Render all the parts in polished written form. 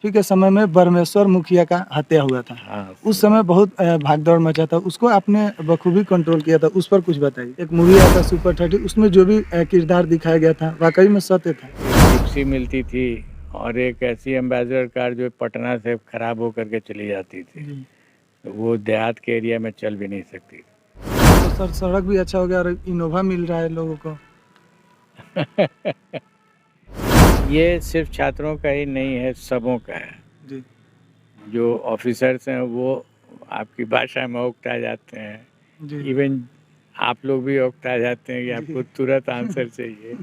के समय में ब्रह्मेश्वर मुखिया का हत्या हुआ था। हाँ, उस समय बहुत भागदौड़ मचा था, उसको आपने बखूबी कंट्रोल किया था, उस पर कुछ बताइए। एक मूवी आया था सुपर 30, उसमें जो भी किरदार दिखाया गया था, वाक़ई में सत्य था। जिप्सी मिलती थी और एक ऐसी एम्बेसडर कार जो पटना से खराब होकर के चली जाती थी, जी। तो वो देहात के एरिया में चल भी नहीं सकती। तो सर सड़क भी अच्छा हो गया और इनोवा मिल रहा है लोगों को। ये सिर्फ छात्रों का ही नहीं है, सबों का है। जी। जो ऑफिसर्स हैं वो आपकी भाषा में उकता जाते हैं, जी। इवन आप लोग भी उकता जाते हैं कि जी। आपको तुरंत आंसर चाहिए।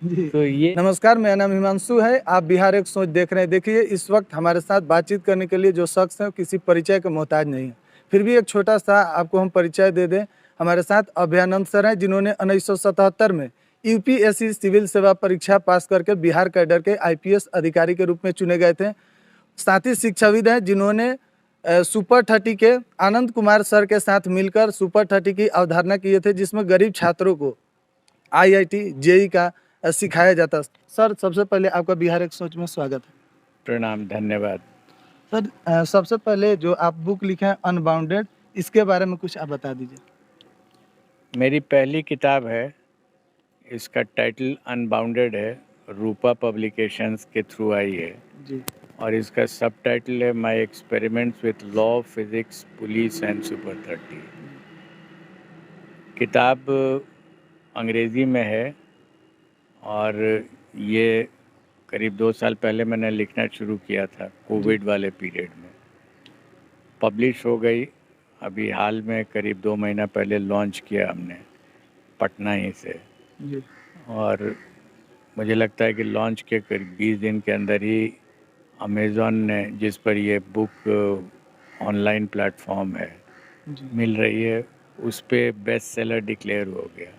जी। तो ये नमस्कार, मेरा नाम हिमांशु है। आप बिहार एक सोच देख रहे हैं। देखिए, इस वक्त हमारे साथ बातचीत करने के लिए जो शख्स है, वो किसी परिचय के मोहताज नहीं है। फिर भी एक छोटा-सा आपको हम परिचय दे दें। हमारे साथ अभयानंद सर हैं, जिन्होंने 1977 में यूपीएससी सिविल सेवा परीक्षा पास करके बिहार कैडर के आईपीएस अधिकारी के रूप में चुने गए थे। साथ ही शिक्षाविद हैं, जिन्होंने सुपर 30 के आनंद कुमार सर के साथ मिलकर सुपर 30 की अवधारणा किए थे, जिसमें गरीब छात्रों को आईआईटी, जेईई का सिखाया जाता। सर, सबसे पहले आपका बिहार एक सोच में स्वागत है। प्रणाम, धन्यवाद। सर, सबसे पहले जो आप बुक लिखे हैं अनबाउंडेड, इसके बारे में कुछ आप बता दीजिए। मेरी पहली किताब है, इसका टाइटल अनबाउंडेड है, रूपा पब्लिकेशंस के थ्रू आई है। जी। और इसका सब टाइटल है my experiments with law, physics, police and super 30। किताब अंग्रेज़ी में है और ये करीब 2 साल पहले मैंने लिखना शुरू किया था, कोविड वाले पीरियड में। पब्लिश हो गई, अभी हाल में करीब 2 महीना पहले लॉन्च किया हमने, पटना ही से। जी। और मुझे लगता है कि लॉन्च के करीब 20 दिन के अंदर ही अमेज़ॉन ने, जिस पर ये बुक ऑनलाइन प्लेटफॉर्म है, जी। मिल रही है, उस पे बेस्ट सेलर डिक्लेयर हो गया।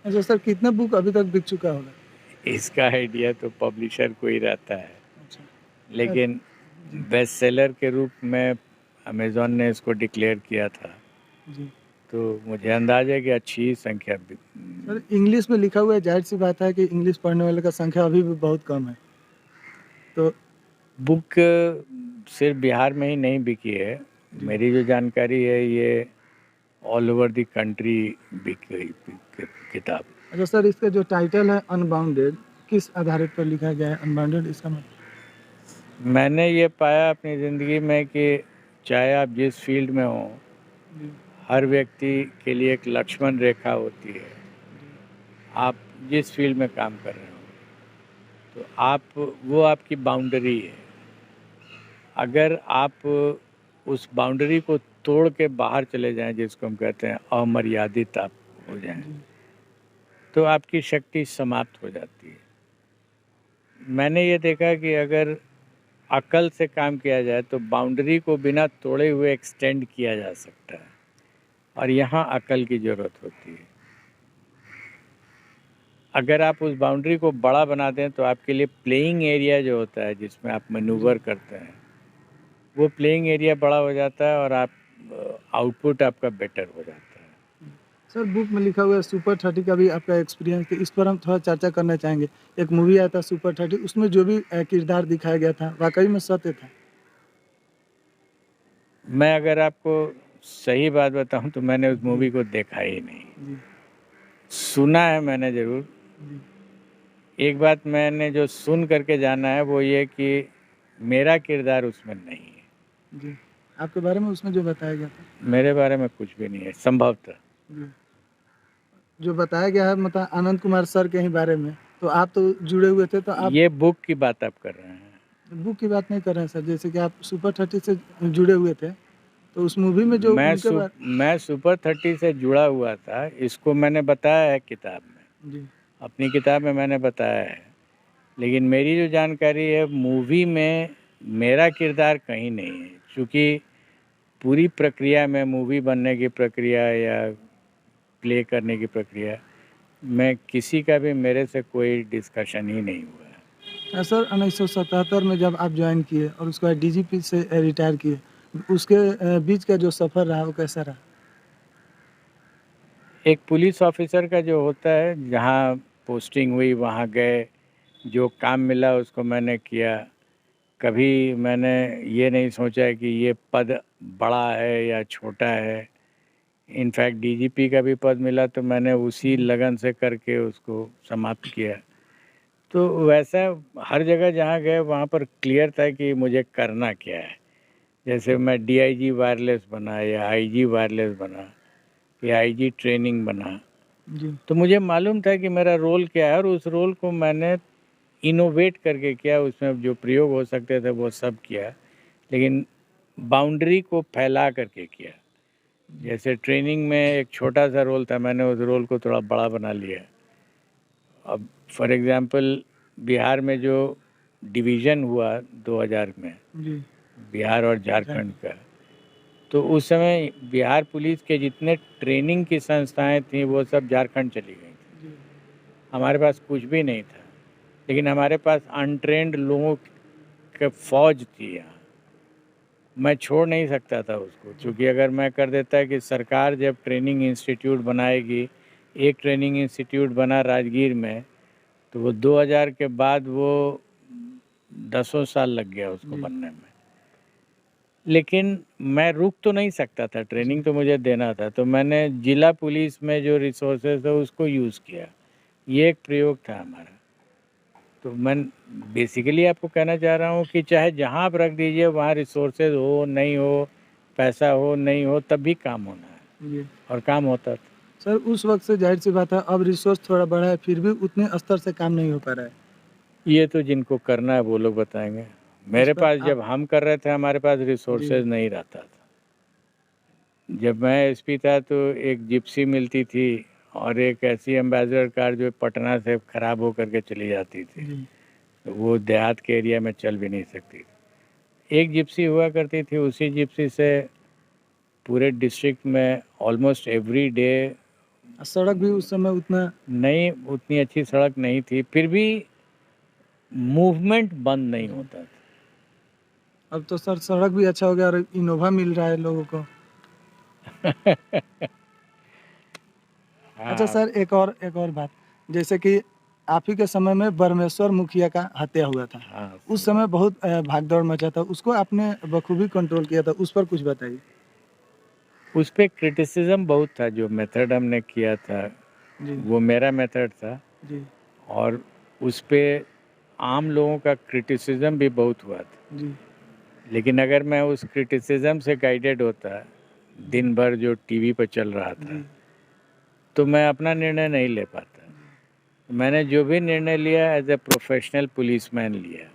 अच्छा सर, कितना बुक अभी तक बिक चुका होगा? इसका आइडिया तो पब्लिशर को ही रहता है, अच्छा। लेकिन जी। बेस्ट सेलर के रूप में अमेज़ॉन ने इसको डिक्लेयर किया था, जी। तो मुझे अंदाज़ा है कि अच्छी ही संख्या सर, इंग्लिश में लिखा हुआ है, ज़ाहिर-सी बात है कि इंग्लिश पढ़ने वाले का संख्या अभी भी बहुत कम है। तो बुक सिर्फ बिहार में ही नहीं बिकी है। जी। मेरी जो जानकारी है, ये ऑल ओवर द कंट्री बिक गई किताब। अच्छा सर, इसका जो टाइटल है अनबाउंडेड, किस आधारित पर लिखा गया है अनबाउंडेड, इसका मतलब? मैंने ये पाया अपनी ज़िंदगी में कि चाहे आप जिस फील्ड में हों, जी। हर व्यक्ति के लिए एक लक्ष्मण रेखा होती है। आप जिस फील्ड में काम कर रहे हो, तो वो आपकी बाउंड्री है। अगर आप उस बाउंड्री को तोड़ के बाहर चले जाएं, जिसको हम कहते हैं अमर्यादित आप हो जाएं, जी। तो आपकी शक्ति समाप्त हो जाती है। मैंने ये देखा कि अगर अकल से काम किया जाए तो बाउंड्री को बिना तोड़े हुए एक्सटेंड किया जा सकता है, और यहाँ अकल की ज़रूरत होती है। अगर आप उस बाउंड्री को बड़ा बना दें तो आपके लिए प्लेइंग एरिया जो होता है, जिसमें आप मैनूवर करते हैं, वो प्लेइंग एरिया बड़ा हो जाता है और आप आउटपुट आपका बेटर हो जाता है। सर, बुक में लिखा हुआ है सुपर 30 का भी आपका एक्सपीरियंस है, इस पर हम थोड़ा चर्चा करना चाहेंगे। एक मूवी आया था सुपर 30, उसमें जो भी किरदार दिखाया गया था, वाक़ई में सत्य था। मैं अगर आपको सही बात बताऊं तो मैंने उस जी। मूवी को देखा ही नहीं। जी। सुना है मैंने ज़रूर। जी। एक बात मैंने जो सुन करके जाना है वो ये कि मेरा किरदार उसमें नहीं है। जी। आपके बारे में उसमें जो बताया गया था? मेरे बारे में कुछ भी नहीं है, संभवतः। जी। जो बताया गया है मतलब आनंद कुमार सर के ही बारे में, तो आप तो जुड़े हुए थे, तो आप ये बुक की बात आप कर रहे हैं। बुक की बात नहीं कर रहे हैं सर, जैसे कि आप सुपर 30 से जुड़े हुए थे, तो उस मूवी में जो उनके मैं सुपर 30 से जुड़ा हुआ था, इसको मैंने बताया है किताब में। जी। अपनी किताब में मैंने बताया है, लेकिन मेरी जो जानकारी है, मूवी में मेरा किरदार कहीं नहीं है, क्योंकि पूरी प्रक्रिया में, मूवी बनने की प्रक्रिया या प्ले करने की प्रक्रिया में, किसी का भी मेरे से कोई डिस्कशन ही नहीं हुआ है। सर, 1977 में जब आप ज्वाइन किए और उसके बाद डीजीपी से रिटायर किए, उसके बीच का जो सफ़र रहा, वो कैसा रहा? एक पुलिस ऑफिसर का जो होता है, जहाँ पोस्टिंग हुई वहाँ गए, जो काम मिला उसको मैंने किया, कभी मैंने ये नहीं सोचा कि ये पद बड़ा है या छोटा है। इनफैक्ट डीजीपी का भी पद मिला तो मैंने उसी लगन से करके उसको समाप्त किया। तो वैसा हर जगह जहाँ गए वहाँ पर क्लियर था कि मुझे करना क्या है। जैसे मैं डीआईजी वायरलेस बना या आईजी वायरलेस बना या आईजी ट्रेनिंग बना, जी तो मुझे मालूम था कि मेरा रोल क्या है और उस रोल को मैंने इनोवेट करके किया। उसमें जो प्रयोग हो सकते थे वो सब किया, लेकिन बाउंड्री को फैला करके किया। जैसे ट्रेनिंग में एक छोटा सा रोल था, मैंने उस रोल को थोड़ा बड़ा बना लिया। अब फॉर एग्जांपल बिहार में जो डिवीज़न हुआ 2000 में, जी बिहार और झारखंड का, तो उस समय बिहार पुलिस के जितने ट्रेनिंग की संस्थाएं थीं वो सब झारखंड चली गई थी। जी हमारे पास कुछ भी नहीं था, लेकिन हमारे पास अनट्रेंड लोगों की फौज थी यहाँ। मैं छोड़ नहीं सकता था उसको, क्योंकि अगर मैं कर देता कि सरकार जब ट्रेनिंग इंस्टीट्यूट बनाएगी, एक ट्रेनिंग इंस्टीट्यूट बना राजगीर में, तो वो 2000 के बाद वो 10 साल लग गया उसको बनने में। लेकिन मैं रुक तो नहीं सकता था, ट्रेनिंग तो मुझे देना था, तो मैंने जिला पुलिस में जो रिसोर्सेज है उसको यूज़ किया। ये एक प्रयोग था हमारा। तो मैं बेसिकली आपको कहना चाह रहा हूँ कि चाहे जहाँ आप रख दीजिए वहाँ रिसोर्सेज हो नहीं हो, पैसा हो नहीं हो, तब भी काम होना है, जी और काम होता था। सर, उस वक्त से जाहिर सी बात है, अब रिसोर्स थोड़ा बढ़ा है, फिर भी उतने स्तर से काम नहीं हो पा रहा है। ये तो जिनको करना है वो लोग बताएंगे। इस मेरे पर पास आप जब हम कर रहे थे हमारे पास रिसोर्सेज नहीं रहता था। जब मैं एसपी था तो एक जिप्सी मिलती थी और एक ऐसी एम्बेसडर कार जो पटना से ख़राब होकर के चली जाती थी, जी तो वो देहात के एरिया में चल भी नहीं सकती। एक जिप्सी हुआ करती थी, उसी जिप्सी से पूरे डिस्ट्रिक्ट में ऑलमोस्ट एवरी डे। सड़क भी उस समय उतना नहीं, उतनी अच्छी सड़क नहीं थी, फिर भी मूवमेंट बंद नहीं जी। होता था। अब तो सर सड़क भी अच्छा हो गया और इनोवा मिल रहा है लोगों को। अच्छा हाँ सर, एक और बात, जैसे कि आप ही के समय में ब्रह्मेश्वर मुखिया का हत्या हुआ था। हाँ, उस समय बहुत भागदौड़ मचा था, उसको आपने बखूबी कंट्रोल किया था, उस पर कुछ बताइए। उस पर क्रिटिसिज्म बहुत था। जो मेथड हमने किया था जी वो मेरा मेथड था, जी और उस पे आम लोगों का क्रिटिसिज्म भी बहुत हुआ था। जी लेकिन अगर मैं उस क्रिटिसिज्म से गाइडेड होता, दिन भर जो टीवी पर चल रहा था, जी तो मैं अपना निर्णय नहीं ले पाता। मैंने जो भी निर्णय लिया एज ए प्रोफेशनल पुलिसमैन लिया।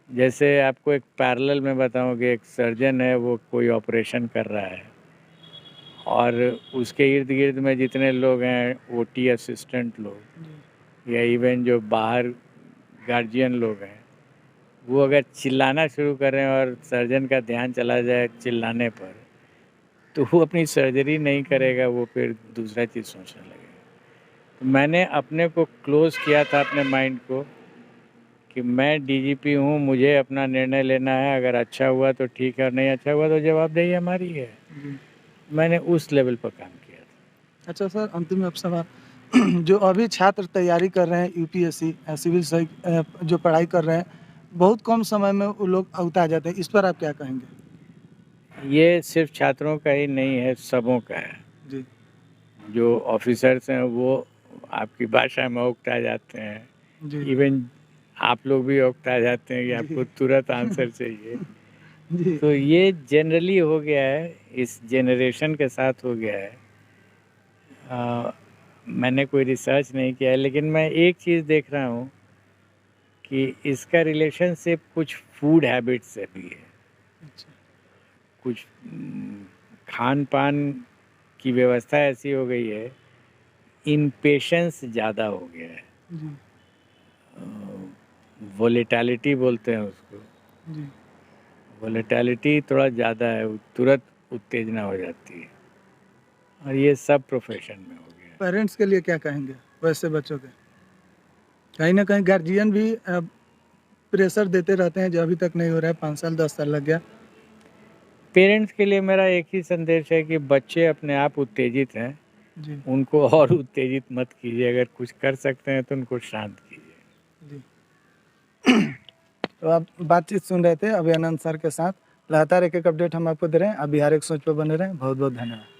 जैसे आपको एक पैरेलल में बताऊं कि एक सर्जन है, वो कोई ऑपरेशन कर रहा है और उसके इर्द गिर्द में जितने लोग हैं, ओटी असिस्टेंट लोग या इवन जो बाहर गार्जियन लोग हैं, वो अगर चिल्लाना शुरू करें और सर्जन का ध्यान चला जाए चिल्लाने पर, तो वो अपनी सर्जरी नहीं करेगा, वो फिर दूसरा चीज़ सोचने लगेगा। तो मैंने अपने को क्लोज किया था, अपने माइंड को, कि मैं डीजीपी हूँ, मुझे अपना निर्णय लेना है। अगर अच्छा हुआ तो ठीक है और नहीं अच्छा हुआ तो जवाबदेही हमारी है। जी। मैंने उस लेवल पर काम किया था। अच्छा सर, अंतिम में अब सवाल, जो अभी छात्र तैयारी कर रहे हैं यूपीएससी सिविल जो पढ़ाई कर रहे हैं, बहुत कम समय में वो लोग अवता जाते हैं, इस पर आप क्या कहेंगे? ये सिर्फ छात्रों का ही नहीं है, सबों का है। जी जो ऑफिसर्स हैं वो आपकी भाषा में उकता जाते हैं, जी इवन आप लोग भी उकता जाते हैं कि जी आपको तुरंत आंसर चाहिए। जी तो ये जनरली हो गया है, इस जनरेशन के साथ हो गया है। मैंने कोई रिसर्च नहीं किया है, लेकिन मैं एक चीज़ देख रहा हूँ कि इसका रिलेशनशिप कुछ फूड हैबिट से भी है। अच्छा कुछ खान पान की व्यवस्था ऐसी हो गई है, इम्पेशेंस ज़्यादा हो गया है। जी वोलेटिलिटी बोलते हैं उसको। जी वोलेटिलिटी थोड़ा ज़्यादा है, तुरंत उत्तेजना हो जाती है, और ये सब प्रोफेशन में हो गया है। पेरेंट्स के लिए क्या कहेंगे वैसे बच्चों के? कहीं ना कहीं गार्जियन भी प्रेशर देते रहते हैं, जो अभी तक नहीं हो रहा है, 5 साल 10 साल लग गया। पेरेंट्स के लिए मेरा एक ही संदेश है कि बच्चे अपने आप उत्तेजित हैं, जी उनको और उत्तेजित मत कीजिए। अगर कुछ कर सकते हैं तो उनको शांत कीजिए। जी तो आप बातचीत सुन रहे थे अभयानंद सर के साथ। लगातार एक-एक अपडेट हम आपको दे रहे हैं। आप बिहार एक सोच पे बने रहें। बहुत-बहुत धन्यवाद।